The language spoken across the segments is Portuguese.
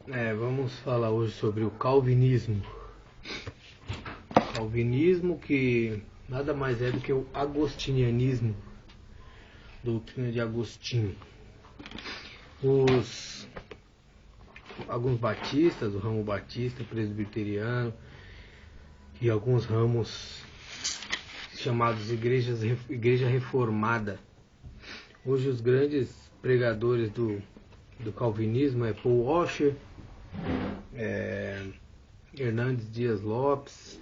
Vamos falar hoje sobre o calvinismo. Calvinismo, que nada mais é do que o agostinianismo, doutrina de Agostinho. Alguns batistas, o ramo batista, presbiteriano e alguns ramos chamados igreja reformada. Hoje os grandes pregadores do calvinismo é Paul Washer, Hernandes Dias Lopes,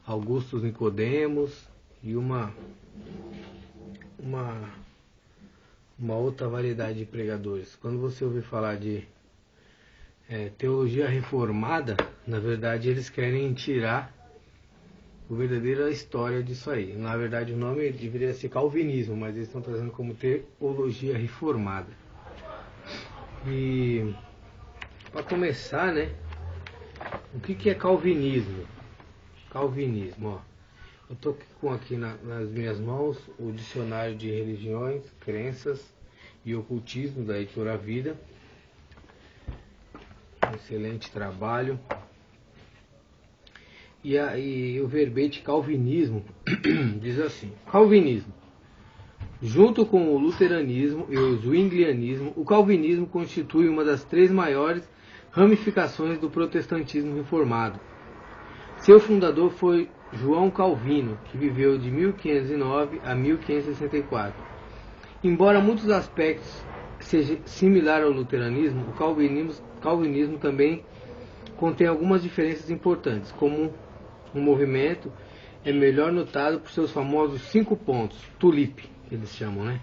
Augustus Nicodemos e uma outra variedade de pregadores. Quando você ouvir falar de teologia reformada, na verdade eles querem tirar a verdadeira história disso aí. Na verdade o nome deveria ser calvinismo, mas eles estão trazendo como teologia reformada. E para começar, o que é calvinismo? Calvinismo, eu estou com aqui nas minhas mãos o dicionário de religiões, crenças e ocultismo da Editora Vida. Excelente trabalho. E o verbete calvinismo diz assim: calvinismo, junto com o luteranismo e o zwinglianismo, o calvinismo constitui uma das três maiores ramificações do protestantismo reformado. Seu fundador foi João Calvino, que viveu de 1509 a 1564. Embora muitos aspectos seja similar ao luteranismo, o calvinismo também contém algumas diferenças importantes, como o movimento é melhor notado por seus famosos 5 pontos, tulip, eles chamam,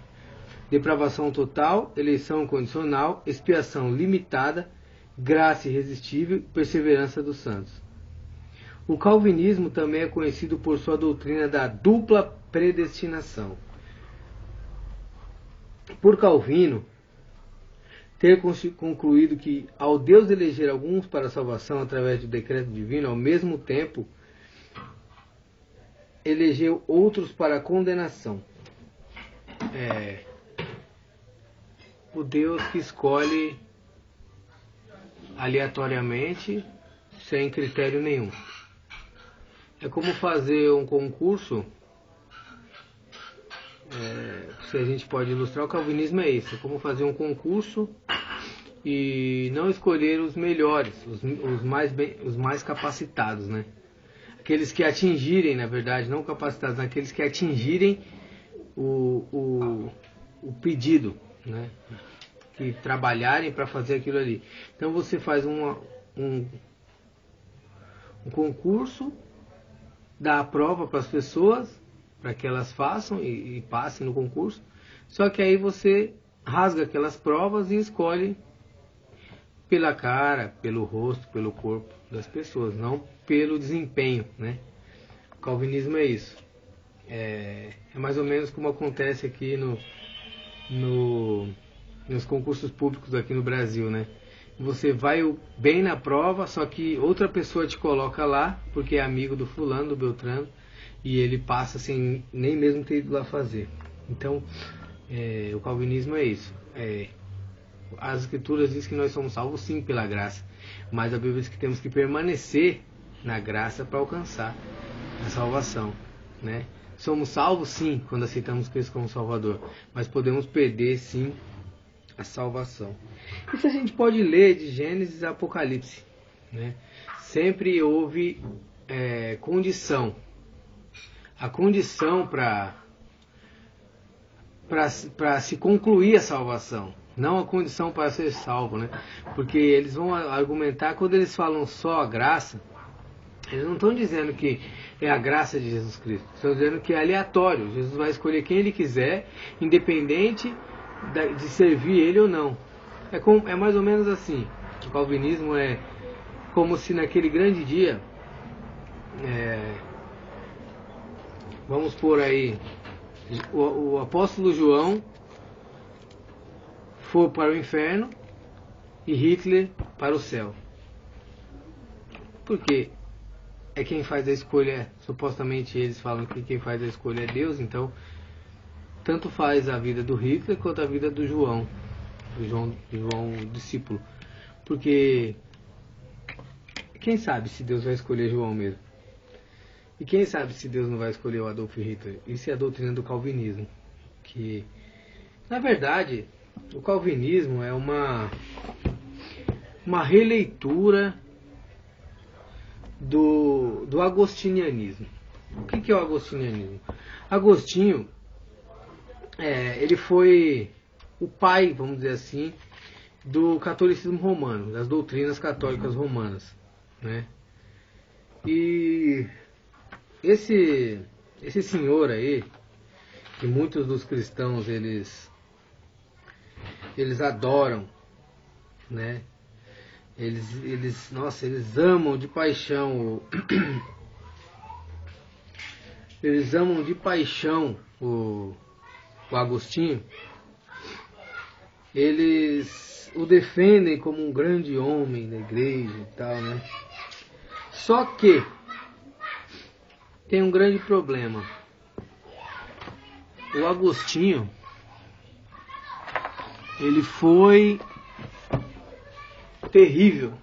depravação total, eleição incondicional, expiação limitada, graça irresistível e perseverança dos santos. O calvinismo também é conhecido por sua doutrina da dupla predestinação. Por Calvino ter concluído que, ao Deus eleger alguns para a salvação através do decreto divino, ao mesmo tempo elegeu outros para a condenação. O Deus que escolhe aleatoriamente, sem critério nenhum. É como fazer um concurso. Se a gente pode ilustrar, o calvinismo é isso: é como fazer um concurso e não escolher os melhores, os mais capacitados, aqueles que atingirem, na verdade, não capacitados, aqueles que atingirem o pedido, que trabalharem para fazer aquilo ali. Então você faz um concurso, dá a prova para as pessoas, para que elas façam e passem no concurso, só que aí você rasga aquelas provas e escolhe pela cara, pelo rosto, pelo corpo das pessoas, não pelo desempenho, O calvinismo é isso. É mais ou menos como acontece aqui nos concursos públicos aqui no Brasil, Você vai bem na prova, só que outra pessoa te coloca lá, porque é amigo do fulano, do Beltrano, e ele passa sem nem mesmo ter ido lá fazer. Então, o calvinismo é isso. As escrituras dizem que nós somos salvos sim pela graça, mas a Bíblia diz que temos que permanecer na graça para alcançar a salvação, Somos salvos sim quando aceitamos Cristo como Salvador, mas podemos perder sim a salvação. Isso a gente pode ler de Gênesis a Apocalipse, Sempre houve condição. A condição para se concluir a salvação, não a condição para ser salvo, Porque eles vão argumentar, quando eles falam só a graça, eles não estão dizendo que é a graça de Jesus Cristo, estão dizendo que é aleatório. Jesus vai escolher quem ele quiser, independente de servir ele ou não. É mais ou menos assim. O calvinismo é como se naquele grande dia, vamos por aí, o apóstolo João for para o inferno e Hitler para o céu. Por quê? É quem faz a escolha, supostamente eles falam que quem faz a escolha é Deus, então tanto faz a vida do Hitler quanto a vida do João, o discípulo. Porque quem sabe se Deus vai escolher João mesmo? E quem sabe se Deus não vai escolher o Adolf Hitler? Isso é a doutrina do calvinismo. Que, na verdade, o calvinismo é uma releitura do agostinianismo. O que é o agostinianismo? Agostinho, ele foi o pai, vamos dizer assim, do catolicismo romano, das doutrinas católicas romanas, né? E esse senhor aí, que muitos dos cristãos eles adoram, né? Eles amam de paixão eles amam de paixão o Agostinho. Eles o defendem como um grande homem da igreja e tal, né? Só que tem um grande problema. O Agostinho, ele foi terrível,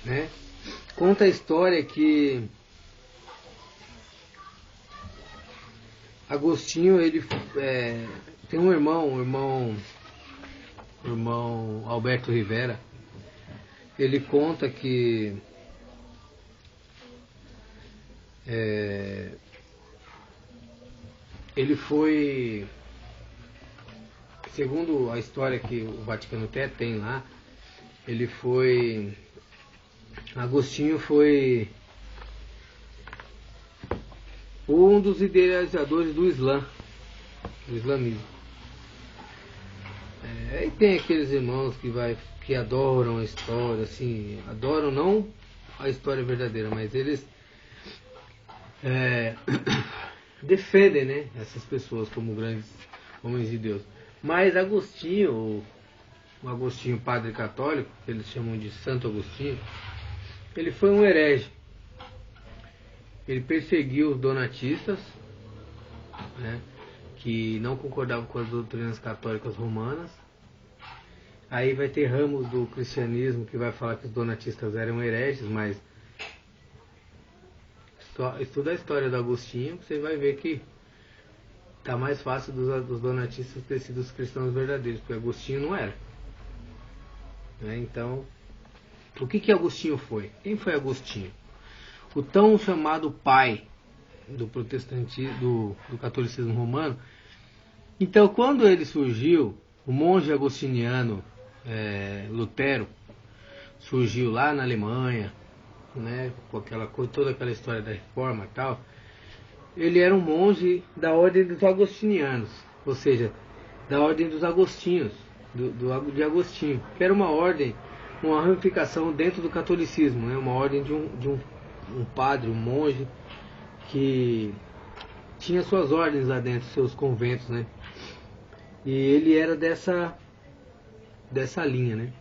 né? Conta a história que Agostinho, ele tem um irmão Alberto Rivera. Ele conta que ele foi, segundo a história que o Vaticano até tem lá, Agostinho foi um dos idealizadores do islamismo. E tem aqueles irmãos que adoram a história, assim, adoram não a história verdadeira, mas eles defendem, né, essas pessoas como grandes homens de Deus. Mas Agostinho, o Agostinho padre católico, que eles chamam de Santo Agostinho, ele foi um herege. Ele perseguiu os donatistas, né, que não concordavam com as doutrinas católicas romanas. Aí vai ter ramos do cristianismo que vai falar que os donatistas eram hereges, mas só estuda a história do Agostinho, você vai ver que tá mais fácil dos donatistas ter sido os cristãos verdadeiros, porque Agostinho não era, né? Então, o que Agostinho foi? Quem foi Agostinho? O tão chamado pai do protestantismo, do catolicismo romano. Então, quando ele surgiu, o monge agostiniano Lutero surgiu lá na Alemanha, né, com toda aquela história da reforma e tal. Ele era um monge da ordem dos agostinianos, ou seja, da ordem dos agostinhos, de Agostinho, que era uma ordem, uma ramificação dentro do catolicismo, né, uma ordem de um padre, um monge, que tinha suas ordens lá dentro, seus conventos, né? E ele era dessa linha, né?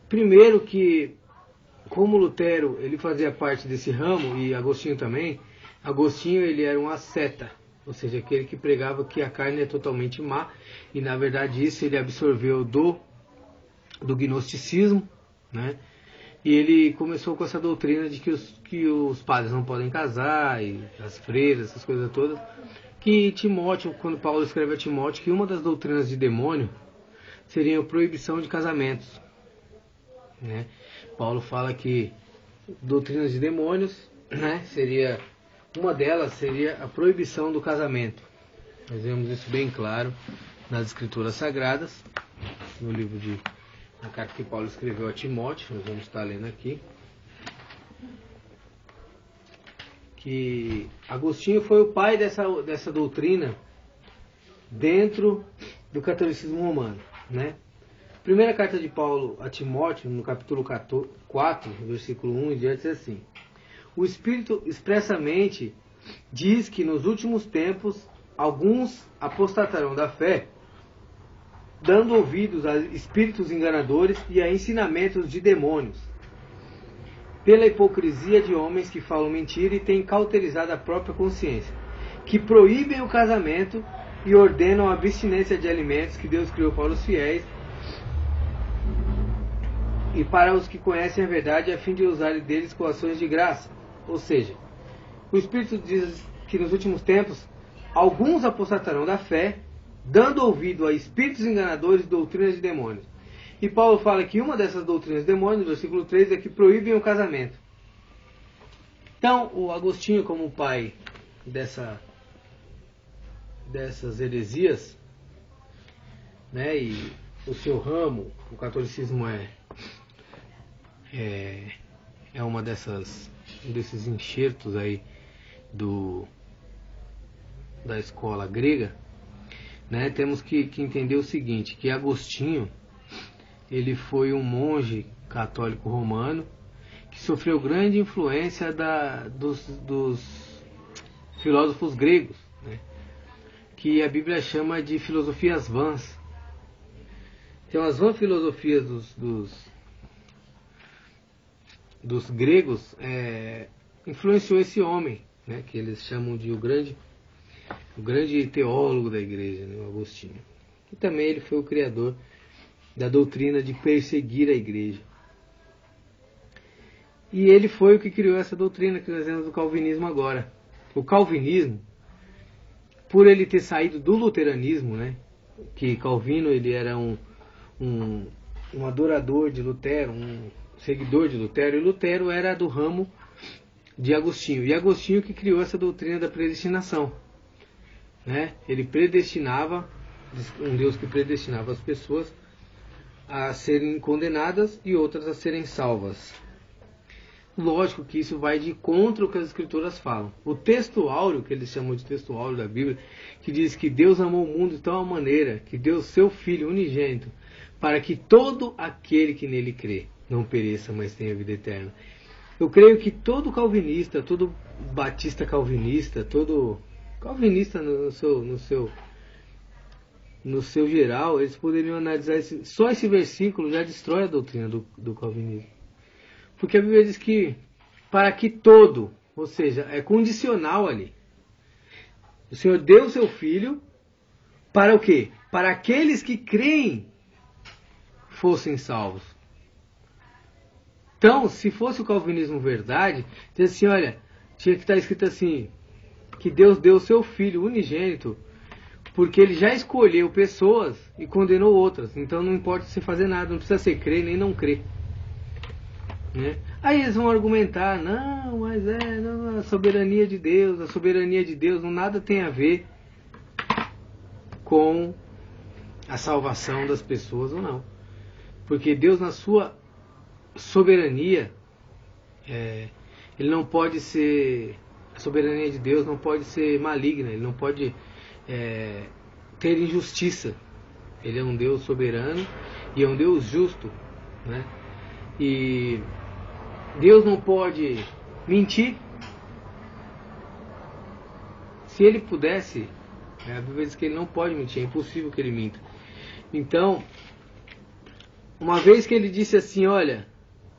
Primeiro que, como Lutero, ele fazia parte desse ramo, e Agostinho também, Agostinho ele era um asceta, ou seja, aquele que pregava que a carne é totalmente má, e na verdade isso ele absorveu do gnosticismo, né? E ele começou com essa doutrina de que os padres não podem casar, e as freiras, essas coisas todas. Que Timóteo, quando Paulo escreve a Timóteo, que uma das doutrinas de demônio seria a proibição de casamentos, né? Paulo fala que doutrinas de demônios, né, uma delas seria a proibição do casamento. Nós vemos isso bem claro nas Escrituras Sagradas, no livro na carta que Paulo escreveu a Timóteo. Nós vamos estar lendo aqui que Agostinho foi o pai dessa doutrina dentro do catolicismo romano, né? Primeira carta de Paulo a Timóteo, no capítulo 4, versículo 1 e diante, diz assim: o Espírito expressamente diz que nos últimos tempos alguns apostatarão da fé, dando ouvidos a espíritos enganadores e a ensinamentos de demônios, pela hipocrisia de homens que falam mentira e têm cauterizado a própria consciência, que proíbem o casamento e ordenam a abstinência de alimentos que Deus criou para os fiéis, e para os que conhecem a verdade, a fim de usarem deles com ações de graça. Ou seja, o Espírito diz que nos últimos tempos, alguns apostatarão da fé, dando ouvido a espíritos enganadores e doutrinas de demônios. E Paulo fala que uma dessas doutrinas de demônios, no versículo 3, é que proíbem o casamento. Então, o Agostinho, como pai dessas heresias, né, e o seu ramo, o catolicismo é uma desses enxertos aí da escola grega, né? Temos que entender o seguinte, que Agostinho, ele foi um monge católico romano que sofreu grande influência dos filósofos gregos, né? Que a Bíblia chama de filosofias vãs. Então, as vãs filosofias dos gregos influenciou esse homem, né, que eles chamam de o grande teólogo da igreja, né, o Agostinho. E também ele foi o criador da doutrina de perseguir a igreja. E ele foi o que criou essa doutrina que nós vemos do calvinismo agora. O calvinismo, por ele ter saído do luteranismo, né, que Calvino ele era um adorador de Lutero, um seguidor de Lutero, e Lutero era do ramo de Agostinho. E Agostinho que criou essa doutrina da predestinação, né? Ele predestinava, um Deus que predestinava as pessoas a serem condenadas e outras a serem salvas. Lógico que isso vai de contra o que as escrituras falam. O texto áureo, que eles chamam de texto áureo da Bíblia, que diz que Deus amou o mundo de tal maneira que deu seu Filho unigênito para que todo aquele que nele crê não pereça, mas tenha vida eterna. Eu creio que todo calvinista, todo batista calvinista, todo calvinista no seu geral, eles poderiam analisar só esse versículo já destrói a doutrina do calvinismo. Porque a Bíblia diz que para que todo, ou seja, é condicional ali. O Senhor deu o seu Filho para o quê? Para aqueles que creem fossem salvos. Então, se fosse o calvinismo verdade, diz assim, olha, tinha que estar escrito assim, que Deus deu o seu Filho unigênito, porque ele já escolheu pessoas e condenou outras. Então não importa você fazer nada, não precisa ser crer nem não crer. Né? Aí eles vão argumentar, não, mas a soberania de Deus, não nada tem a ver com a salvação das pessoas ou não. Porque Deus, na sua soberania, ele não pode ser, a soberania de Deus não pode ser maligna, ele não pode ter injustiça. Ele é um Deus soberano e é um Deus justo, né? E Deus não pode mentir. Se ele pudesse, a Bíblia diz que ele não pode mentir, é impossível que ele minta. Então, uma vez que ele disse assim, olha,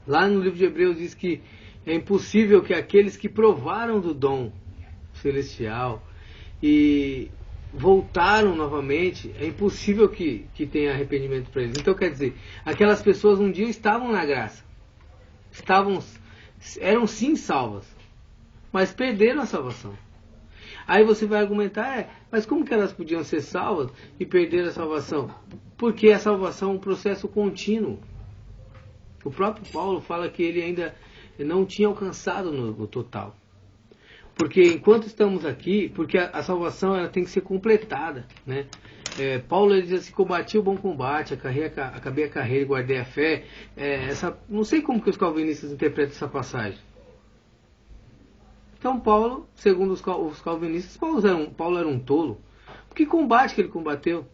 lá no livro de Hebreus diz que é impossível que aqueles que provaram do dom celestial e voltaram novamente, é impossível que tenha arrependimento para eles. Então quer dizer, aquelas pessoas um dia estavam na graça, eram sim salvas, mas perderam a salvação. Aí você vai argumentar, mas como que elas podiam ser salvas e perder a salvação? Porque a salvação é um processo contínuo. O próprio Paulo fala que ele ainda não tinha alcançado no total. Porque enquanto estamos aqui, porque a salvação ela tem que ser completada, né? Paulo ele diz assim, combati o bom combate, acabei a carreira e guardei a fé. Não sei como que os calvinistas interpretam essa passagem. Então Paulo, segundo os calvinistas, Paulo era um tolo. Que combate que ele combateu?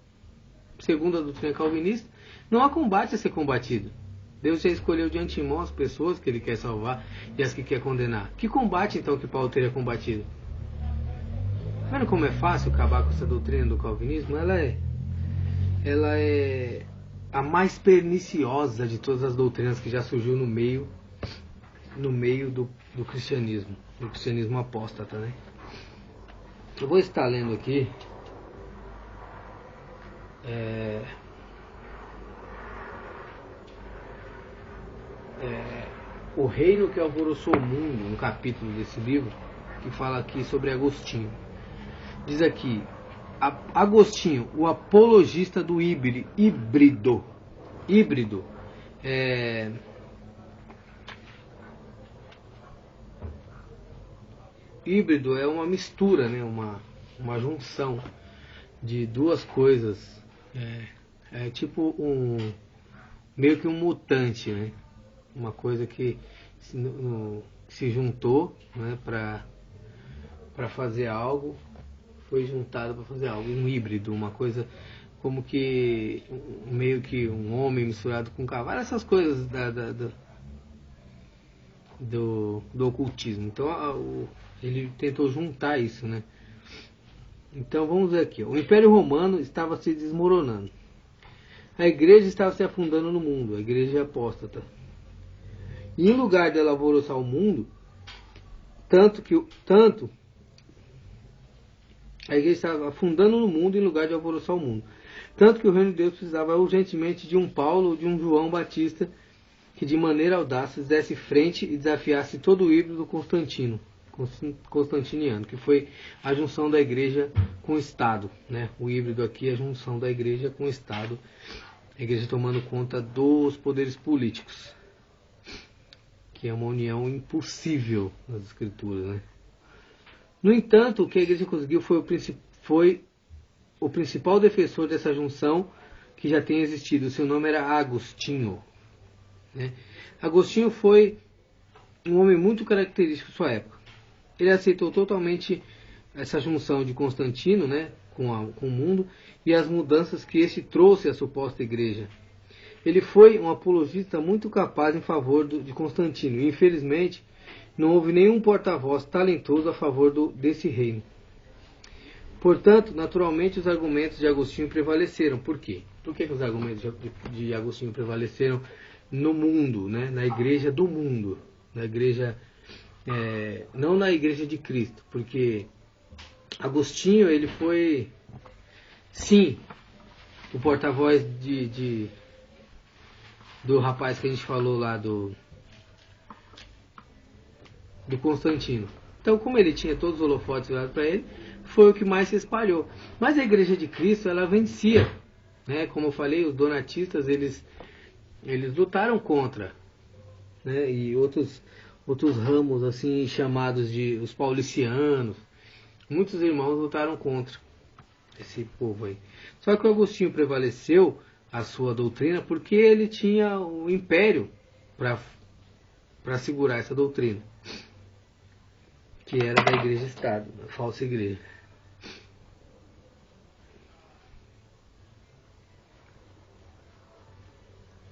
Segundo a doutrina calvinista, não há combate a ser combatido. Deus já escolheu de antemão as pessoas que ele quer salvar e as que quer condenar. Que combate então que Paulo teria combatido? Vendo como é fácil acabar com essa doutrina do calvinismo? Ela é a mais perniciosa de todas as doutrinas que já surgiu no meio do cristianismo apóstata, né? Eu vou estar lendo aqui O Reino que Alvoroçou o Mundo, um capítulo desse livro, que fala aqui sobre Agostinho. Diz aqui, Agostinho, o apologista do híbrido. Híbrido. Híbrido é uma mistura, né? Uma junção de duas coisas. É tipo meio que um mutante, né? Uma coisa que se juntou, né, para fazer algo, foi juntada para fazer algo, um híbrido, uma coisa como que meio que um homem misturado com um cavalo, essas coisas do ocultismo. Então ele tentou juntar isso, né? Então vamos ver aqui. O Império Romano estava se desmoronando. A igreja estava se afundando no mundo, a igreja apóstata. E em lugar de ela alvoroçar o mundo, tanto a igreja estava afundando no mundo em lugar de alvoroçar o mundo. Tanto que o reino de Deus precisava urgentemente de um Paulo ou de um João Batista que de maneira audaz desse frente e desafiasse todo o híbrido constantiniano, que foi a junção da igreja com o Estado, né? O híbrido aqui é a junção da igreja com o Estado, a igreja tomando conta dos poderes políticos, que é uma união impossível nas escrituras, né? No entanto, o que a igreja conseguiu foi o principal defensor dessa junção que já tem existido. Seu nome era Agostinho, né? Agostinho foi um homem muito característico de sua época. Ele aceitou totalmente essa junção de Constantino, né, com o mundo e as mudanças que este trouxe à suposta igreja. Ele foi um apologista muito capaz em favor de Constantino. E, infelizmente, não houve nenhum porta-voz talentoso a favor desse reino. Portanto, naturalmente, os argumentos de Agostinho prevaleceram. Por quê? Por que os argumentos de Agostinho prevaleceram no mundo, né? Na igreja do mundo? Na igreja, não na igreja de Cristo. Porque Agostinho, ele foi, sim, o porta-voz do rapaz que a gente falou lá, do Constantino. Então, como ele tinha todos os holofotes virados para ele, foi o que mais se espalhou. Mas a igreja de Cristo, ela vencia, né? Como eu falei, os donatistas, eles lutaram contra, né? E outros ramos assim chamados de os paulicianos, muitos irmãos lutaram contra esse povo aí. Só que o Agostinho prevaleceu a sua doutrina porque ele tinha o império para segurar essa doutrina, que era da igreja-estado, da falsa igreja.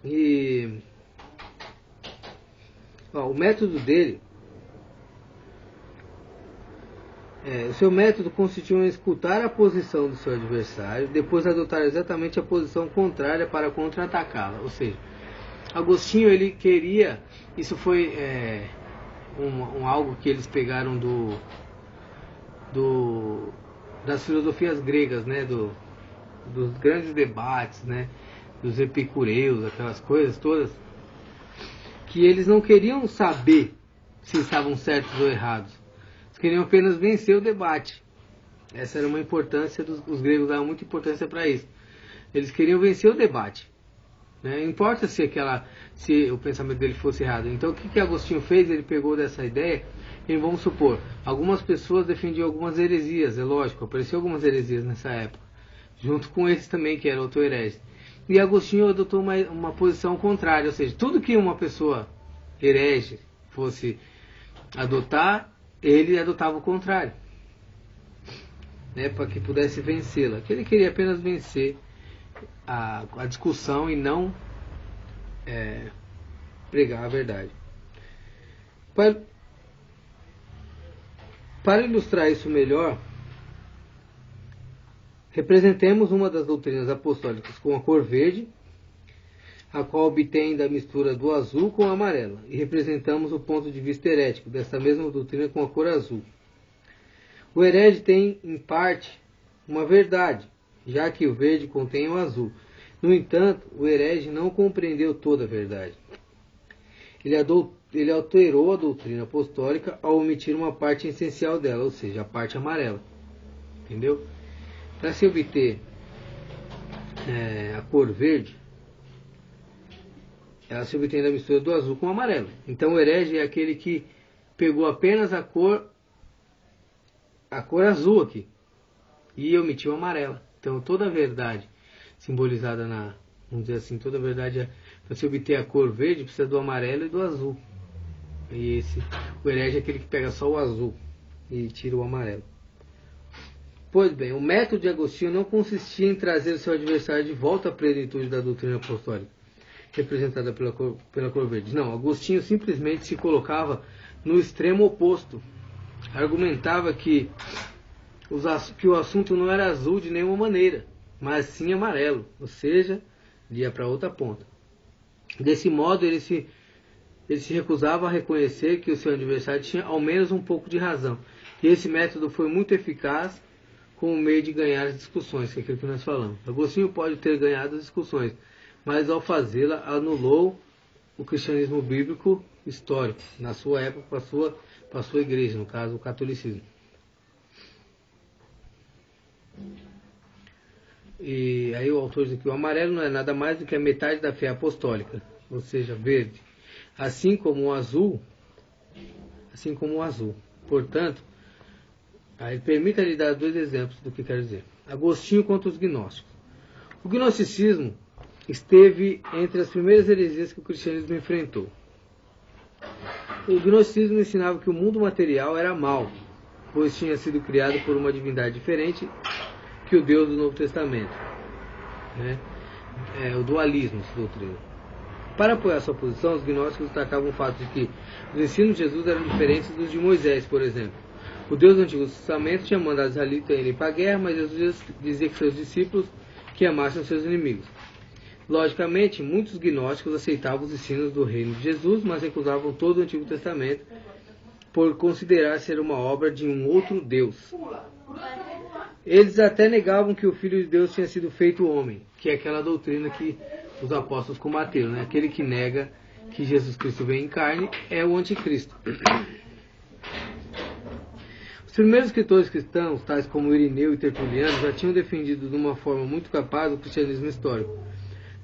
E o método dele, o seu método consistiu em escutar a posição do seu adversário, depois adotar exatamente a posição contrária para contra-atacá-la. Ou seja, Agostinho, ele queria, isso foi algo que eles pegaram das filosofias gregas, né, dos grandes debates, né, dos epicureus, aquelas coisas todas, que eles não queriam saber se estavam certos ou errados. Eles queriam apenas vencer o debate. Essa era uma importância, os gregos davam muita importância para isso. Eles queriam vencer o debate. Não importa se o pensamento dele fosse errado. Então o que Agostinho fez? Ele pegou dessa ideia e, vamos supor, algumas pessoas defendiam algumas heresias, é lógico, apareceu algumas heresias nessa época, junto com esses também que eram auto-hereges. E Agostinho adotou uma posição contrária, ou seja, tudo que uma pessoa herege fosse adotar, ele adotava o contrário, né, para que pudesse vencê-la. Que ele queria apenas vencer a discussão e não pregar a verdade. Para ilustrar isso melhor, representemos uma das doutrinas apostólicas com a cor verde, a qual obtém da mistura do azul com o amarelo, e representamos o ponto de vista herético dessa mesma doutrina com a cor azul. O herege tem, em parte, uma verdade, já que o verde contém o azul. No entanto, o herege não compreendeu toda a verdade. ele alterou a doutrina apostólica ao omitir uma parte essencial dela, ou seja, a parte amarela. Entendeu? Para se obter a cor verde, ela se obtém da mistura do azul com o amarelo. Então o herege é aquele que pegou apenas a cor azul aqui e omitiu a amarela. Então toda a verdade simbolizada vamos dizer assim, toda a verdade para se obter a cor verde precisa do amarelo e do azul. E o herege é aquele que pega só o azul e tira o amarelo. Pois bem, o método de Agostinho não consistia em trazer o seu adversário de volta à plenitude da doutrina apostólica, representada pela cor verde. Não, Agostinho simplesmente se colocava no extremo oposto. Argumentava que o assunto não era azul de nenhuma maneira, mas sim amarelo, ou seja, ia para outra ponta. Desse modo, ele se recusava a reconhecer que o seu adversário tinha ao menos um pouco de razão. E esse método foi muito eficaz como meio de ganhar as discussões, que é aquilo que nós falamos. Agostinho pode ter ganhado as discussões, mas ao fazê-la anulou o cristianismo bíblico histórico, na sua época, para a sua igreja, no caso, o catolicismo. E aí o autor diz que o amarelo não é nada mais do que a metade da fé apostólica, ou seja, verde, assim como o azul. Portanto, aí permita-lhe dar 2 exemplos do que quer dizer. Agostinho contra os gnósticos. O gnosticismo esteve entre as primeiras heresias que o cristianismo enfrentou. O gnosticismo ensinava que o mundo material era mau, pois tinha sido criado por uma divindade diferente que o Deus do Novo Testamento. O dualismo, essa doutrina. Para apoiar sua posição, os gnósticos destacavam o fato de que os ensinos de Jesus eram diferentes dos de Moisés, por exemplo. O Deus do Antigo Testamento tinha mandado os israelitas irem para a guerra, mas Jesus dizia que seus discípulos que amassem os seus inimigos. Logicamente, muitos gnósticos aceitavam os ensinos do reino de Jesus, mas recusavam todo o Antigo Testamento por considerar ser uma obra de um outro Deus. Eles até negavam que o Filho de Deus tinha sido feito homem, que é aquela doutrina que os apóstolos combateram, né? Aquele que nega que Jesus Cristo veio em carne é o anticristo. Os primeiros escritores cristãos, tais como Irineu e Tertuliano, já tinham defendido de uma forma muito capaz o cristianismo histórico,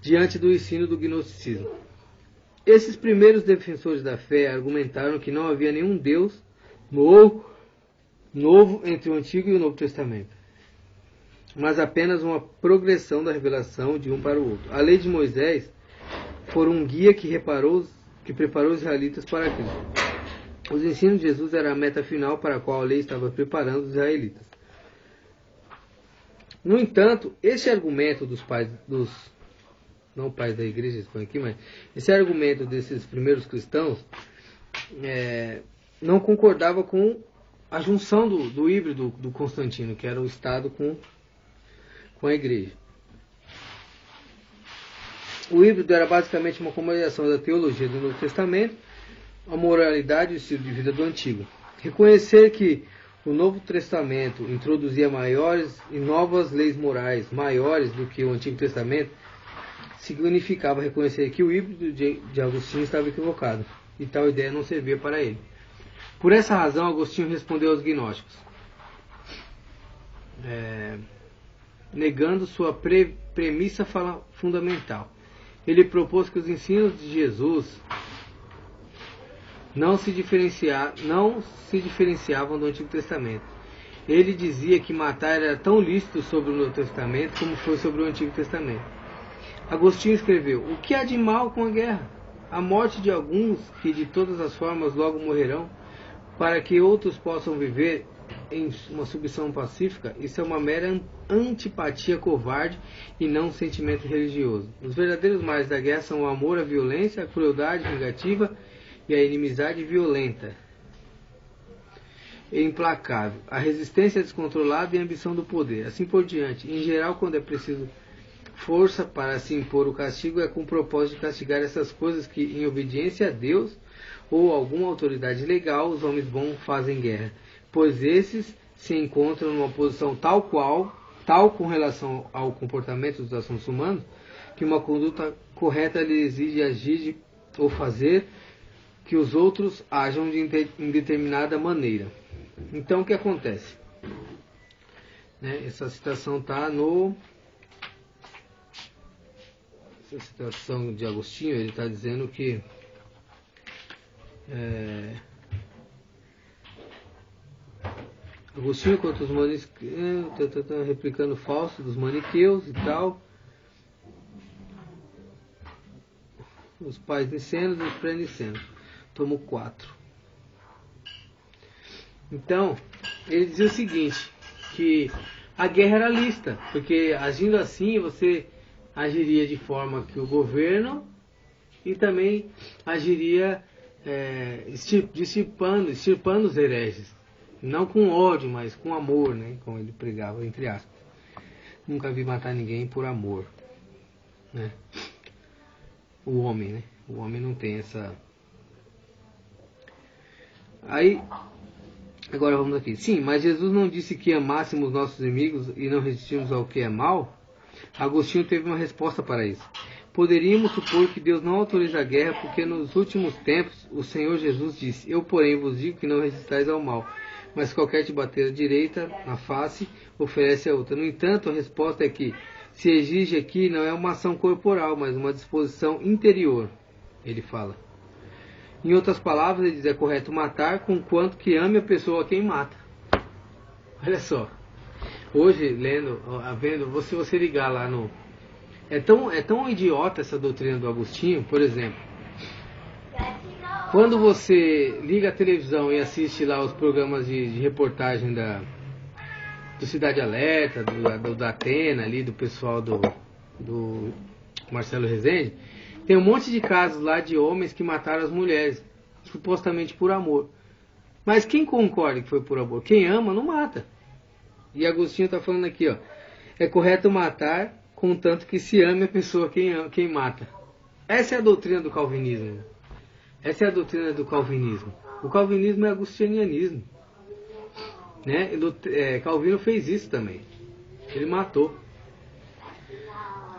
diante do ensino do gnosticismo. Esses primeiros defensores da fé argumentaram que não havia nenhum Deus novo entre o Antigo e o Novo Testamento, mas apenas uma progressão da revelação de um para o outro. A lei de Moisés foi um guia que preparou os israelitas para Cristo. Os ensinos de Jesus eram a meta final para a qual a lei estava preparando os israelitas. No entanto, esse argumento não pais da igreja, eles põem aqui, mas esse argumento desses primeiros cristãos não concordava com a junção do híbrido do Constantino, que era o Estado com a igreja. O híbrido era basicamente uma combinação da teologia do Novo Testamento, a moralidade e o estilo de vida do Antigo. Reconhecer que o Novo Testamento introduzia maiores e novas leis morais maiores do que o Antigo Testamento significava reconhecer que o híbrido de Agostinho estava equivocado e tal ideia não servia para ele. Por essa razão, Agostinho respondeu aos gnósticos, negando sua premissa fundamental. Ele propôs que os ensinos de Jesus não se diferenciavam do Antigo Testamento. Ele dizia que matar era tão lícito sobre o Novo Testamento como foi sobre o Antigo Testamento. Agostinho escreveu: o que há de mal com a guerra? A morte de alguns que de todas as formas logo morrerão, para que outros possam viver em uma submissão pacífica, isso é uma mera antipatia covarde e não um sentimento religioso. Os verdadeiros males da guerra são o amor à violência, a crueldade vingativa e a inimizade violenta e implacável, a resistência descontrolada e a ambição do poder, assim por diante. Em geral, quando é preciso força para se impor o castigo, é com o propósito de castigar essas coisas que, em obediência a Deus ou alguma autoridade legal, os homens bons fazem guerra, pois esses se encontram numa posição tal com relação ao comportamento dos assuntos humanos, que uma conduta correta lhe exige agir ou fazer que os outros ajam de indeterminada maneira. Então o que acontece? Né? Essa citação está no... Essa citação de Agostinho, ele está dizendo que Agostinho contra os maniqueus, replicando o falso dos maniqueus e tal, os pais nicenos e os pré-nicenos, tomo 4. Então, ele dizia o seguinte, que a guerra era lícita, porque agindo assim você agiria de forma que o governo e também agiria extirpando os hereges, não com ódio, mas com amor, né? Como ele pregava, entre aspas. Nunca vi matar ninguém por amor, né? O homem, né? O homem não tem essa... Aí, agora vamos aqui. Sim, mas Jesus não disse que amássemos nossos inimigos e não resistíamos ao que é mal? Agostinho teve uma resposta para isso. Poderíamos supor que Deus não autoriza a guerra porque nos últimos tempos o Senhor Jesus disse: Eu, porém, vos digo que não resistais ao mal, mas qualquer te bater à direita, na face, oferece a outra. No entanto, a resposta é que se exige aqui não é uma ação corporal, mas uma disposição interior, ele fala. Em outras palavras, ele diz, é correto matar conquanto que ame a pessoa a quem mata. Olha só. Hoje, vendo, se você ligar lá no... É tão idiota essa doutrina do Agostinho, por exemplo. Quando você liga a televisão e assiste lá os programas de reportagem do Cidade Alerta, do Atena, ali, do pessoal do Marcelo Rezende, tem um monte de casos lá de homens que mataram as mulheres, supostamente por amor. Mas quem concorda que foi por amor? Quem ama não mata. E Agostinho está falando aqui, ó, é correto matar contanto que se ame a pessoa quem mata. Essa é a doutrina do calvinismo. Essa é a doutrina do calvinismo. O calvinismo é agostinianismo. Né? Calvino fez isso também. Ele matou.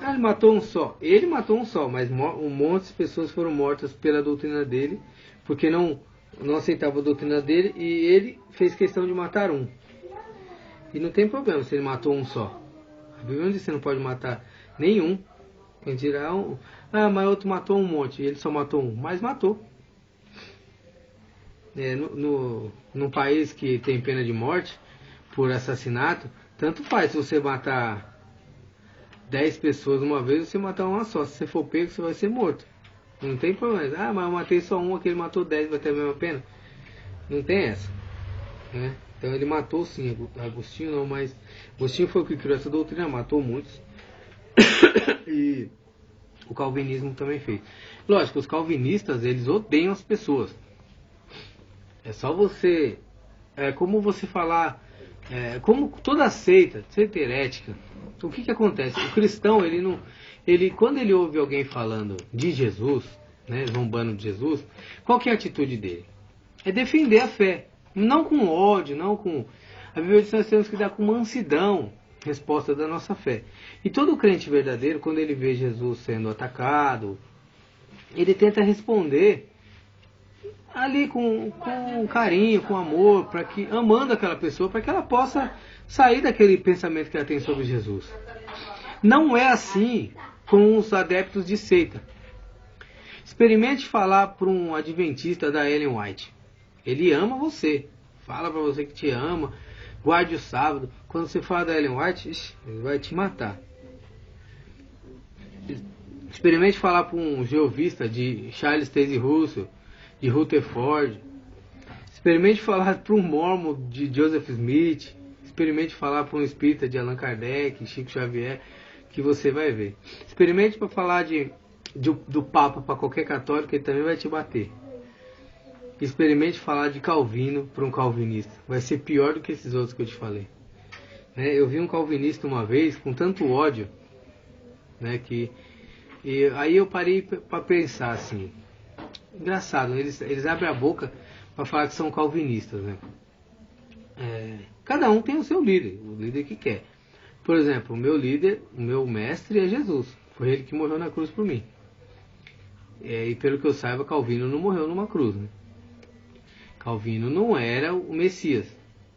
Ele matou um só. Ele matou um só, mas um monte de pessoas foram mortas pela doutrina dele, porque não aceitava a doutrina dele, e ele fez questão de matar um. E não tem problema se ele matou um só. A Bíblia não diz que você não pode matar nenhum. Quem dirá mas outro matou um monte, e ele só matou um. Mas matou. Num país que tem pena de morte por assassinato, tanto faz se você matar 10 pessoas uma vez ou você matar uma só. Se você for pego, você vai ser morto. Não tem problema. Mas eu matei só um, aquele matou 10, vai ter a mesma pena? Não tem essa, né? Então ele matou sim, Agostinho não, mas Agostinho foi o que criou essa doutrina, matou muitos. E o calvinismo também fez. Lógico, os calvinistas, eles odeiam as pessoas. É só você... como você falar... como toda seita herética, o que acontece? O cristão, quando ele ouve alguém falando de Jesus, né, zombando de Jesus, qual que é a atitude dele? É defender a fé. Não com ódio, não com... A Bíblia diz que nós temos que dar com mansidão resposta da nossa fé. E todo crente verdadeiro, quando ele vê Jesus sendo atacado, ele tenta responder ali com carinho, com amor, amando aquela pessoa, para que ela possa sair daquele pensamento que ela tem sobre Jesus. Não é assim com os adeptos de seita. Experimente falar para um adventista da Ellen White. Ele ama você, fala para você que te ama, guarde o sábado. Quando você fala da Ellen White, ele vai te matar. Experimente falar para um jeovista de Charles Taze Russell, de Rutherford. Experimente falar para um mormon de Joseph Smith. Experimente falar para um espírita de Allan Kardec, Chico Xavier, que você vai ver. Experimente para falar do Papa para qualquer católico, ele também vai te bater. Experimente falar de Calvino para um calvinista. Vai ser pior do que esses outros que eu te falei. Eu vi um calvinista uma vez com tanto ódio, né, e aí eu parei para pensar assim. Engraçado, eles abrem a boca para falar que são calvinistas, né? Cada um tem o seu líder, o líder que quer. Por exemplo, o meu líder, o meu mestre é Jesus. Foi ele que morreu na cruz por mim. E pelo que eu saiba, Calvino não morreu numa cruz, né? Calvino não era o Messias.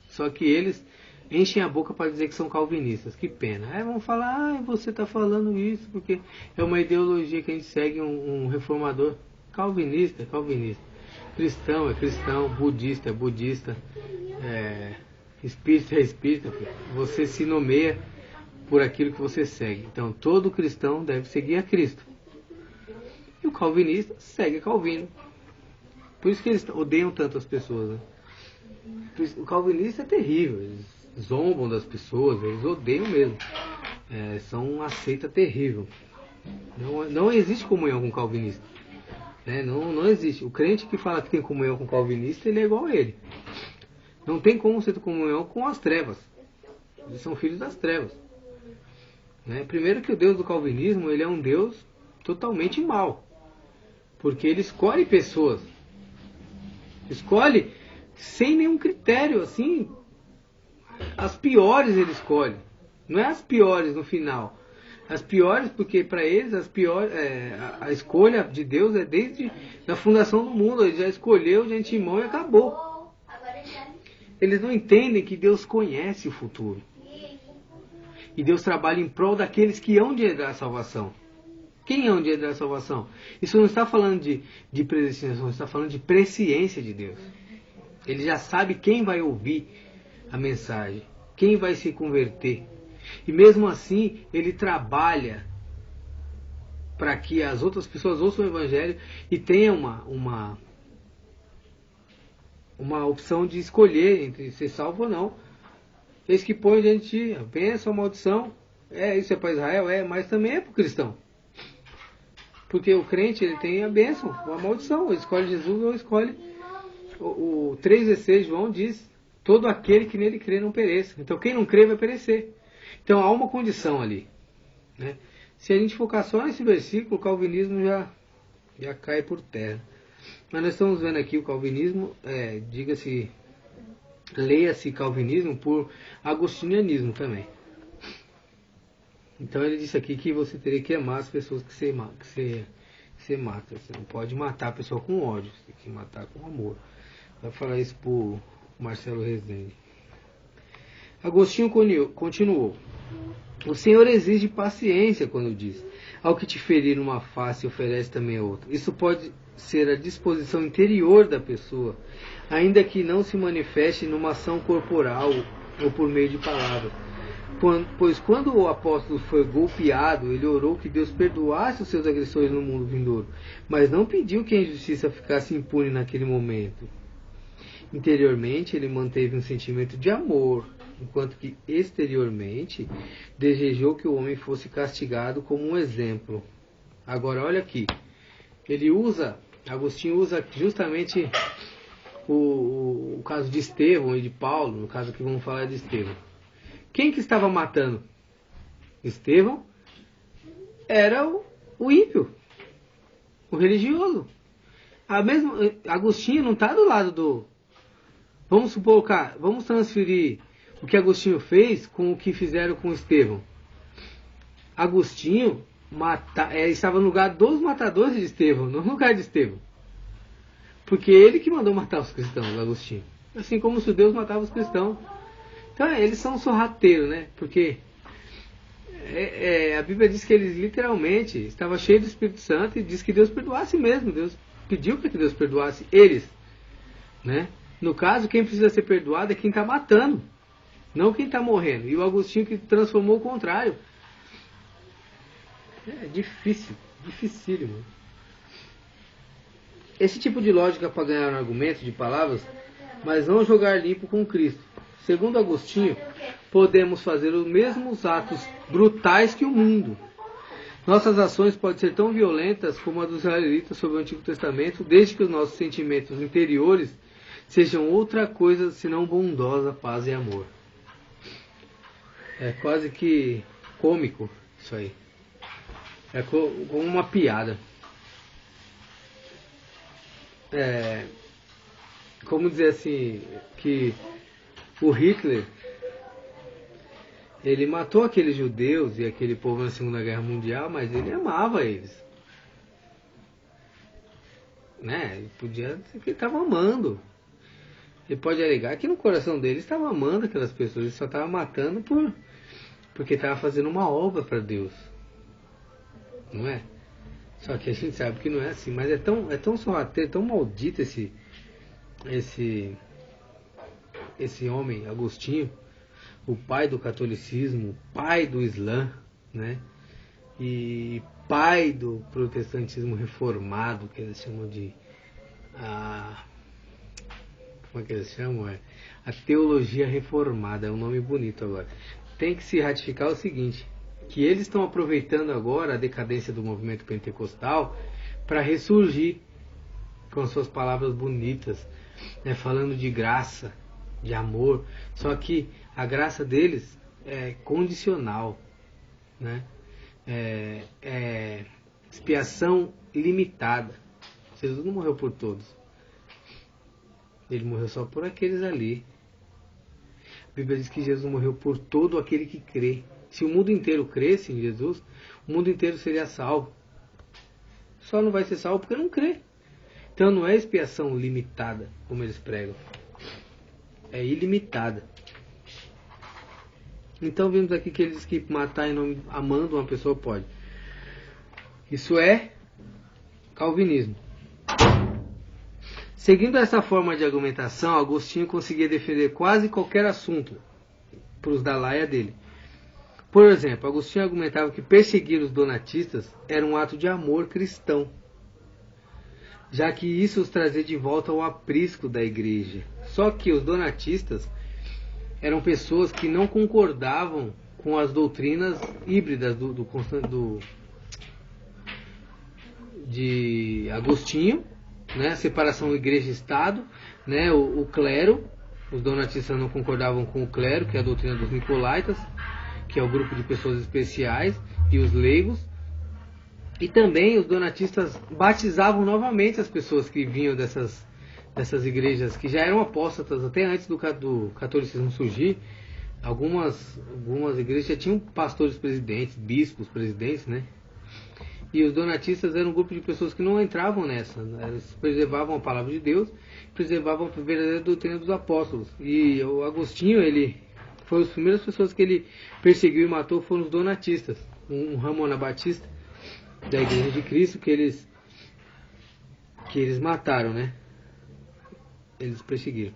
Só que eles enchem a boca para dizer que são calvinistas. Que pena. Aí vão falar, você está falando isso porque é uma ideologia que a gente segue um reformador. Calvinista é calvinista. Cristão é cristão. Budista é budista. Espírita é espírita. Você se nomeia por aquilo que você segue. Então todo cristão deve seguir a Cristo. E o calvinista segue Calvino. Por isso que eles odeiam tanto as pessoas, né? O calvinista é terrível, eles zombam das pessoas, eles odeiam mesmo. São uma seita terrível. Não existe comunhão com calvinista. Né? Não existe. O crente que fala que tem comunhão com calvinista, ele é igual a ele. Não tem como você ter comunhão com as trevas. Eles são filhos das trevas. Né? Primeiro que o Deus do calvinismo, ele é um Deus totalmente mau. Porque ele escolhe pessoas. Escolhe sem nenhum critério, assim. As piores ele escolhe. Não é as piores no final. As piores, porque para eles as piores, a escolha de Deus é desde a fundação do mundo. Ele já escolheu de antemão e acabou. Eles não entendem que Deus conhece o futuro. E Deus trabalha em prol daqueles que hão de herdar a salvação. Quem hão de herdar a salvação? Isso não está falando de predestinação, está falando de presciência de Deus. Ele já sabe quem vai ouvir a mensagem, quem vai se converter. E mesmo assim, ele trabalha para que as outras pessoas ouçam o Evangelho e tenham uma opção de escolher entre ser salvo ou não. Eis que põe diante de ti a bênção, a maldição. Isso é para Israel, mas também é para o cristão. Porque o crente ele tem a bênção, a maldição. Ele escolhe Jesus ou escolhe. O 3,16 João diz: todo aquele que nele crê não pereça. Então quem não crê vai perecer. Então há uma condição ali. Né? Se a gente focar só nesse versículo, o calvinismo já cai por terra. Mas nós estamos vendo aqui o calvinismo, leia-se calvinismo por agostinianismo também. Então ele disse aqui que você teria que amar as pessoas que você mata. Você não pode matar a pessoa com ódio, você tem que matar com amor. Vai falar isso por Marcelo Rezende. Agostinho continuou: o Senhor exige paciência quando diz: ao que te ferir uma face, oferece também a outra. Isso pode ser a disposição interior da pessoa, ainda que não se manifeste numa ação corporal ou por meio de palavras. Pois quando o apóstolo foi golpeado, ele orou que Deus perdoasse os seus agressores no mundo vindouro, mas não pediu que a injustiça ficasse impune naquele momento. Interiormente, ele manteve um sentimento de amor, enquanto que exteriormente desejou que o homem fosse castigado como um exemplo. Agora, olha aqui, Agostinho usa justamente o caso de Estevão e de Paulo, no caso que vamos falar de Estevão. Quem que estava matando? Estevão era o ímpio, o religioso. Agostinho não está do lado do... Vamos transferir o que Agostinho fez com o que fizeram com Estevão. Agostinho estava no lugar dos matadores de Estevão, não no lugar de Estevão. Porque ele que mandou matar os cristãos, Agostinho. Assim como os judeus matavam os cristãos. Então eles são sorrateiros, né? Porque a Bíblia diz que eles literalmente estavam cheios do Espírito Santo e diz que Deus perdoasse mesmo. Deus pediu para que Deus perdoasse eles, né? No caso, quem precisa ser perdoado é quem está matando, não quem está morrendo. E o Agostinho que transformou o contrário. É difícil, dificílimo. Esse tipo de lógica para ganhar um argumento de palavras, mas não jogar limpo com Cristo. Segundo Agostinho, podemos fazer os mesmos atos brutais que o mundo. Nossas ações podem ser tão violentas como a dos israelitas sob o Antigo Testamento, desde que os nossos sentimentos interiores sejam outra coisa senão bondosa, paz e amor. É quase que cômico isso aí. É como uma piada. Como dizer assim, que o Hitler, ele matou aqueles judeus e aquele povo na Segunda Guerra Mundial, mas ele amava eles. né? Ele podia dizer que ele estava amando. Ele pode alegar que no coração dele estava amando aquelas pessoas, ele só estava matando porque estava fazendo uma obra para Deus, não é? Só que a gente sabe que não é assim, mas é tão sorrateiro, tão maldito esse homem, Agostinho, o pai do catolicismo, o pai do Islã, né? E pai do protestantismo reformado, que eles chamam de como é que eles chamam? A teologia reformada, é um nome bonito agora. Tem que se ratificar o seguinte, que eles estão aproveitando agora a decadência do movimento pentecostal para ressurgir com suas palavras bonitas, né, falando de graça, de amor, só que a graça deles é condicional, né? É expiação limitada. Jesus não morreu por todos, ele morreu só por aqueles ali. A Bíblia diz que Jesus morreu por todo aquele que crê. Se o mundo inteiro cresce em Jesus, o mundo inteiro seria salvo. Só não vai ser salvo porque não crê. Então não é expiação limitada, como eles pregam. É ilimitada. Então vimos aqui que ele diz que matar em nome, amando uma pessoa pode. Isso é calvinismo. Seguindo essa forma de argumentação, Agostinho conseguia defender quase qualquer assunto para os da laia dele. Por exemplo, Agostinho argumentava que perseguir os donatistas era um ato de amor cristão, já que isso os trazia de volta ao aprisco da igreja. Só que os donatistas eram pessoas que não concordavam com as doutrinas híbridas de Agostinho, né? Separação igreja e Estado, né? O clero, os donatistas não concordavam com o clero, que é a doutrina dos nicolaítas, que é o grupo de pessoas especiais, e os leigos. E também os donatistas batizavam novamente as pessoas que vinham dessas igrejas que já eram apóstatas até antes do catolicismo surgir. Algumas igrejas já tinham pastores presidentes, bispos presidentes, né? E os donatistas eram um grupo de pessoas que não entravam nessa, né? Eles preservavam a palavra de Deus, preservavam a verdadeira doutrina dos apóstolos. E o Agostinho, ele foi as primeiras pessoas que ele perseguiu e matou foram os donatistas, um ramo anabatista da Igreja de Cristo que eles mataram, né? Eles perseguiram.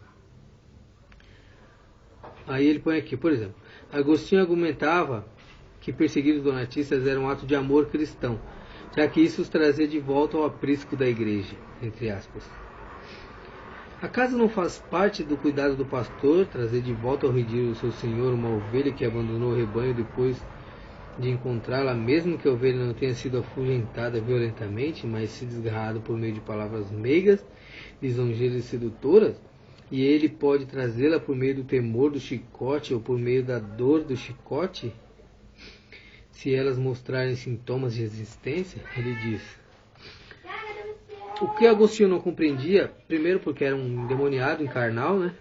Aí ele põe aqui, por exemplo, Agostinho argumentava que perseguir os donatistas era um ato de amor cristão, já que isso os trazia de volta ao aprisco da igreja, entre aspas. Acaso não faz parte do cuidado do pastor trazer de volta ao redil do seu senhor uma ovelha que abandonou o rebanho depois de encontrá-la, mesmo que a ovelha não tenha sido afugentada violentamente, mas se desgarrada por meio de palavras meigas, lisonjeiras e sedutoras? E ele pode trazê-la por meio do temor do chicote ou por meio da dor do chicote? Se elas mostrarem sintomas de resistência, ele diz. O que Agostinho não compreendia, primeiro porque era um endemoniado, carnal, né?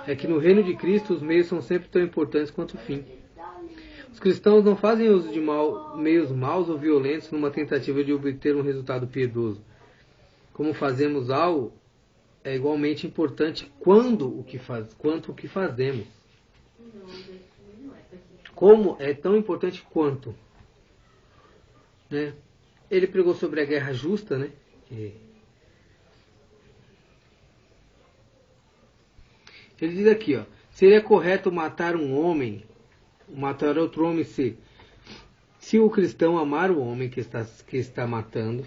É que no reino de Cristo os meios são sempre tão importantes quanto o fim. Os cristãos não fazem uso de meios maus ou violentos numa tentativa de obter um resultado piedoso. Como fazemos algo, é igualmente importante quanto o que fazemos. Como é tão importante quanto. Né? Ele pregou sobre a guerra justa, né? Ele diz aqui, ó, seria correto matar um homem, matar outro homem se o cristão amar o homem que está matando.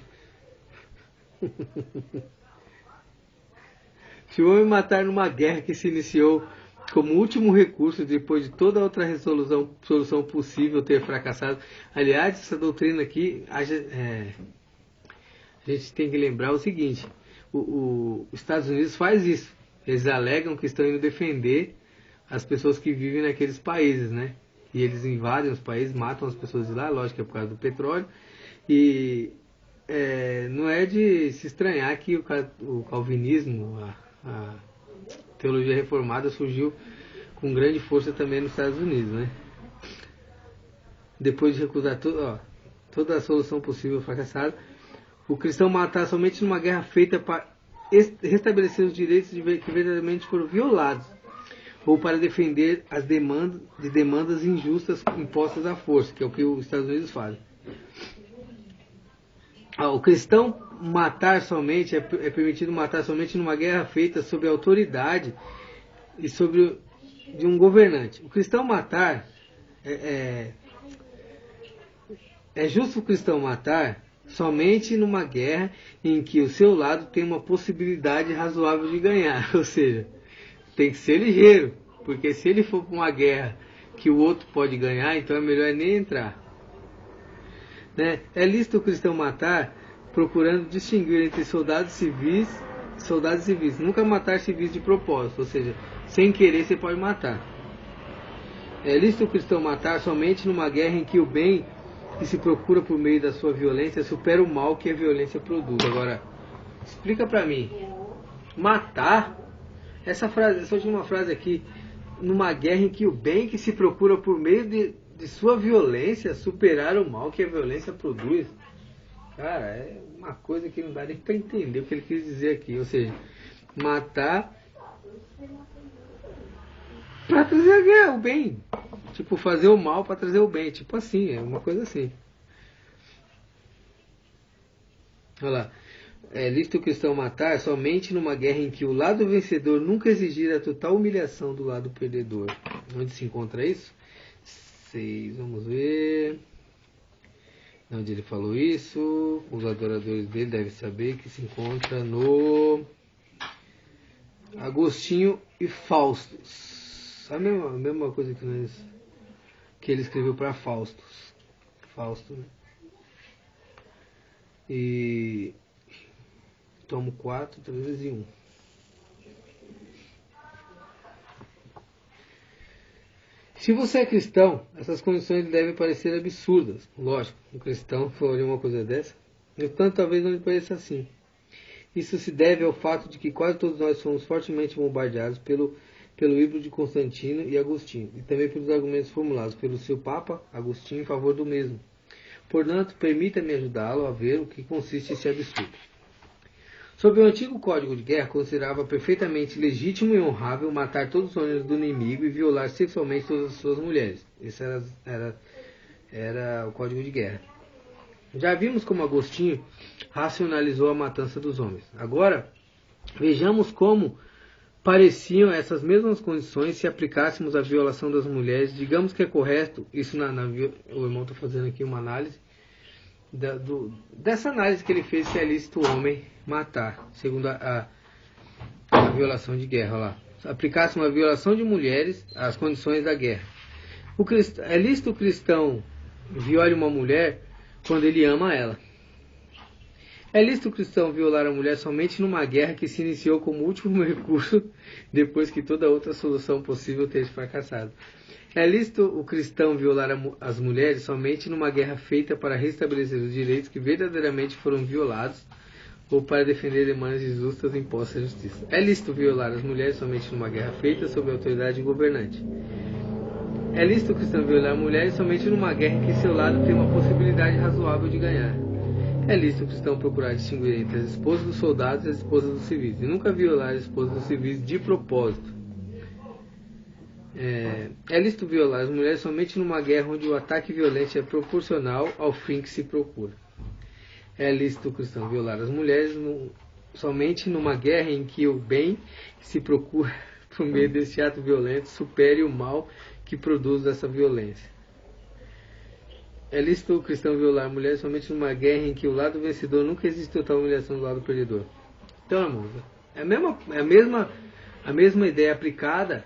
Se o homem matar numa guerra que se iniciou como último recurso depois de toda outra solução possível ter fracassado. Aliás, essa doutrina aqui, a gente tem que lembrar o seguinte, os Estados Unidos faz isso. Eles alegam que estão indo defender as pessoas que vivem naqueles países, né? E eles invadem os países, matam as pessoas de lá, lógico que é por causa do petróleo. E não é de se estranhar que o calvinismo, a teologia reformada surgiu com grande força também nos Estados Unidos, né? Depois de recusar toda a solução possível fracassada, o cristão matar somente numa guerra feita para restabelecer os direitos que verdadeiramente foram violados, ou para defender as demandas injustas impostas à força, que é o que os Estados Unidos fazem. O cristão matar somente, é permitido matar somente numa guerra feita sob a autoridade e de um governante. O cristão matar, é justo o cristão matar somente numa guerra em que o seu lado tem uma possibilidade razoável de ganhar. Ou seja, tem que ser ligeiro, porque se ele for para uma guerra que o outro pode ganhar, então é melhor nem entrar. Né? É lícito o cristão matar procurando distinguir entre soldados civis e soldados civis. Nunca matar civis de propósito, ou seja, sem querer você pode matar. É lícito o cristão matar somente numa guerra em que o bem que se procura por meio da sua violência supera o mal que a violência produz. Agora, explica pra mim. Matar, essa última frase aqui, numa guerra em que o bem que se procura por meio de sua violência superar o mal que a violência produz. Cara, é uma coisa que não dá nem pra entender o que ele quis dizer aqui. Ou seja, matar pra trazer a guerra, o bem. Tipo, fazer o mal para trazer o bem. Tipo assim, é uma coisa assim. Olha lá. É lícito o cristão matar somente numa guerra em que o lado vencedor nunca exigir a total humilhação do lado perdedor. Onde se encontra isso? 6, vamos ver. Onde ele falou isso? Os adoradores dele devem saber que se encontra no Agostinho e Faustus. A mesma coisa que ele escreveu para Fausto, né? E tomo 4, 3 vezes 1. Se você é cristão, essas condições devem parecer absurdas. Lógico, um cristão faria uma coisa dessa. No entanto, talvez não lhe pareça assim. Isso se deve ao fato de que quase todos nós fomos fortemente bombardeados pelo livro de Constantino e Agostinho, e também pelos argumentos formulados pelo seu Papa Agostinho em favor do mesmo. Portanto, permita-me ajudá-lo a ver o que consiste esse absurdo. Sob o antigo Código de Guerra, considerava perfeitamente legítimo e honrável matar todos os homens do inimigo e violar sexualmente todas as suas mulheres. Esse era o Código de Guerra. Já vimos como Agostinho racionalizou a matança dos homens. Agora, vejamos como pareciam essas mesmas condições se aplicássemos à violação das mulheres. Digamos que é correto, isso o irmão está fazendo aqui uma análise, dessa análise que ele fez, se é lícito o homem matar, segundo a violação de guerra lá. Aplicasse uma violação de mulheres às condições da guerra. É lícito o cristão viole uma mulher quando ele ama ela. É lícito o cristão violar a mulher somente numa guerra que se iniciou como último recurso depois que toda outra solução possível tenha fracassado. É lícito o cristão violar as mulheres somente numa guerra feita para restabelecer os direitos que verdadeiramente foram violados ou para defender demandas injustas impostas à justiça. É lícito violar as mulheres somente numa guerra feita sob a autoridade governante. É lícito o cristão violar mulheres somente numa guerra em que seu lado tem uma possibilidade razoável de ganhar. É lícito o cristão procurar distinguir entre as esposas dos soldados e as esposas dos civis, e nunca violar as esposas dos civis de propósito. É lícito violar as mulheres somente numa guerra onde o ataque violento é proporcional ao fim que se procura. É lícito o cristão violar as mulheres somente numa guerra em que o bem que se procura por meio desse ato violento supere o mal que produz essa violência. É lícito o cristão violar a mulher somente numa guerra em que o lado vencedor nunca existe total humilhação do lado perdedor. Então, irmãos, é a mesma ideia aplicada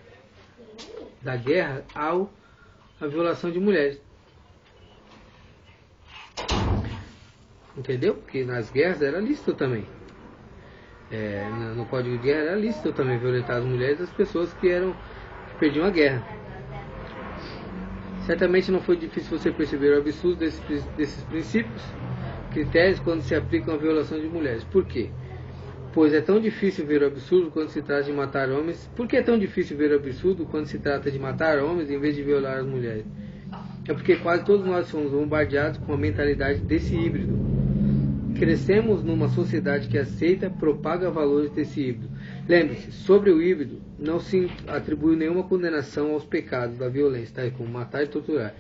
da guerra à violação de mulheres. Entendeu? Porque nas guerras era lícito também. No Código de Guerra era lícito também violentar as mulheres das pessoas que perdiam a guerra. Certamente não foi difícil você perceber o absurdo desses princípios, critérios, quando se aplicam à violação de mulheres. Por quê? Pois é tão difícil ver o absurdo quando se trata de matar homens. Por que é tão difícil ver o absurdo quando se trata de matar homens em vez de violar as mulheres? É porque quase todos nós somos bombardeados com a mentalidade desse híbrido, crescemos numa sociedade que aceita, propaga valores desse híbrido. Lembre-se, sobre o híbrido, não se atribui nenhuma condenação aos pecados da violência, tais como matar e torturar,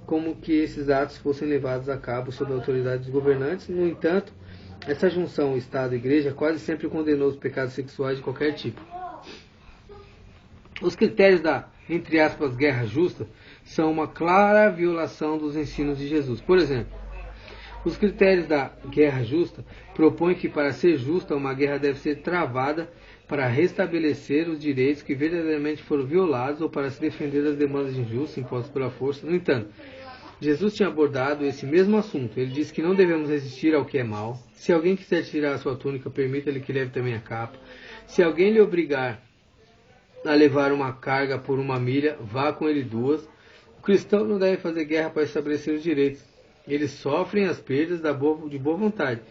como que esses atos fossem levados a cabo sob a autoridade dos governantes. No entanto, essa junção Estado e Igreja quase sempre condenou os pecados sexuais de qualquer tipo. Os critérios da, entre aspas, guerra justa são uma clara violação dos ensinos de Jesus. Por exemplo, os critérios da guerra justa propõem que para ser justa, uma guerra deve ser travada para restabelecer os direitos que verdadeiramente foram violados ou para se defender das demandas injustas impostas pela força. No entanto, Jesus tinha abordado esse mesmo assunto. Ele disse que não devemos resistir ao que é mal. Se alguém quiser tirar a sua túnica, permita-lhe que leve também a capa. Se alguém lhe obrigar a levar uma carga por 1 milha, vá com ele 2. O cristão não deve fazer guerra para estabelecer os direitos. Eles sofrem as perdas de boa vontade.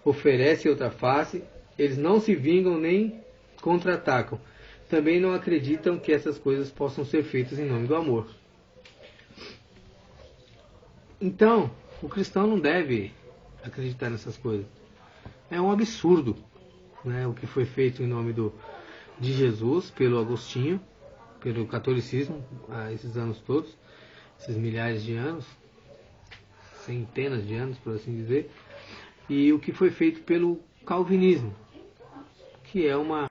Oferecem outra face. Eles não se vingam nem contra-atacam. Também não acreditam que essas coisas possam ser feitas em nome do amor. Então, o cristão não deve acreditar nessas coisas. É um absurdo, né, o que foi feito em nome de Jesus, pelo Agostinho, pelo catolicismo, há esses anos todos, esses milhares de anos, centenas de anos, por assim dizer, e o que foi feito pelo calvinismo, que é uma